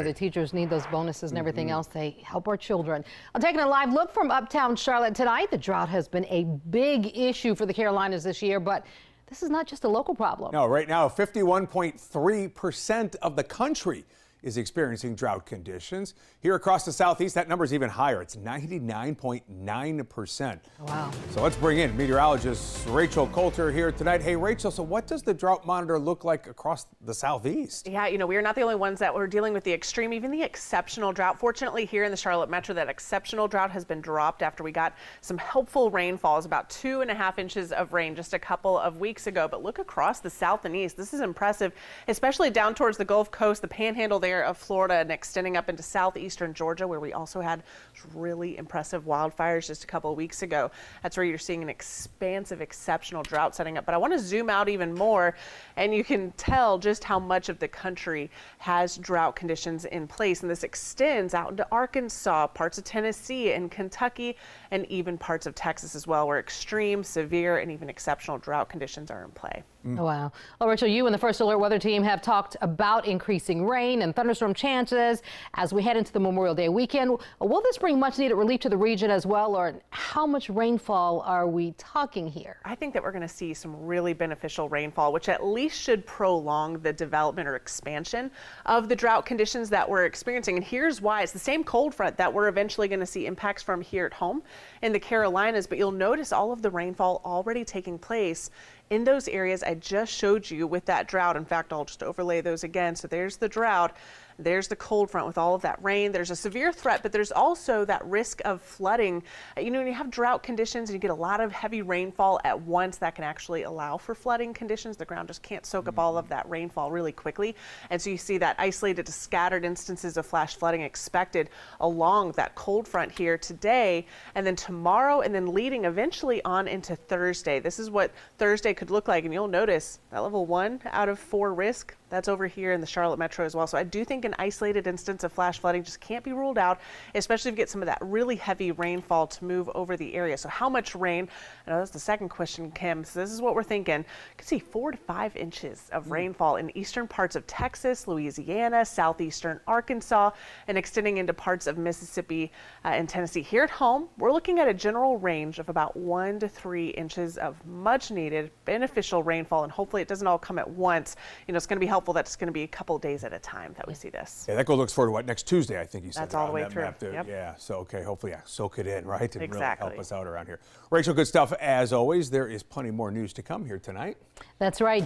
Right. The teachers need those bonuses and everything else. They help our children. I'm taking a live look from uptown Charlotte tonight. The drought has been a big issue for the Carolinas this year, but this is not just a local problem. No, right now, 51.3% of the country is experiencing drought conditions. Here across the southeast, that number is even higher. It's 99.9%. Wow. So let's bring in meteorologist Rachel Coulter here tonight. Hey, Rachel, so what does the drought monitor look like across the southeast? Yeah, we are not the only ones that were dealing with the extreme, even the exceptional drought. Fortunately, here in the Charlotte metro, that exceptional drought has been dropped after we got some helpful rainfalls, about 2.5 inches of rain just a couple of weeks ago. But look across the south and east. This is impressive, especially down towards the Gulf Coast, the panhandle there of Florida, and extending up into southeastern Georgia, where we also had really impressive wildfires just a couple of weeks ago. That's where you're seeing an expansive, exceptional drought setting up. But I want to zoom out even more, and you can tell just how much of the country has drought conditions in place. And this extends out into Arkansas, parts of Tennessee and Kentucky, and even parts of Texas as well, where extreme, severe, and even exceptional drought conditions are in play. Wow. Well, Rachel, you and the First Alert Weather Team have talked about increasing rain and thunderstorm chances as we head into the Memorial Day weekend. Will this bring much needed relief to the region as well, or how much rainfall are we talking here? I think that we're going to see some really beneficial rainfall, which at least should prolong the development or expansion of the drought conditions that we're experiencing. And here's why. It's the same cold front that we're eventually going to see impacts from here at home in the Carolinas, but you'll notice all of the rainfall already taking place in those areas I just showed you with that drought. In fact, I'll just overlay those again. So there's the drought. There's the cold front with all of that rain. There's a severe threat, but there's also that risk of flooding. When you have drought conditions and you get a lot of heavy rainfall at once, that can actually allow for flooding conditions. The ground just can't soak up all of that rainfall really quickly. And so you see that isolated to scattered instances of flash flooding expected along that cold front here today, and then tomorrow, and then leading eventually on into Thursday. This is what Thursday could look like. And you'll notice that level 1 out of 4 risk, that's over here in the Charlotte metro as well. So I do think an isolated instance of flash flooding just can't be ruled out, especially if you get some of that really heavy rainfall to move over the area. So how much rain? I know that's the second question, Kim. So this is what we're thinking. You can see 4 to 5 inches of rainfall in eastern parts of Texas, Louisiana, southeastern Arkansas, and extending into parts of Mississippi and Tennessee. Here at home, we're looking at a general range of about 1 to 3 inches of much needed beneficial rainfall, and hopefully it doesn't all come at once. It's going to be helpful that it's going to be a couple days at a time that we see this. Yeah, that goes looks forward to what, next Tuesday, I think you said. That's all the way through. Yep. Yeah, so okay, hopefully, soak it in, right? And exactly. really help us out around here. Rachel, good stuff as always. There is plenty more news to come here tonight. That's right.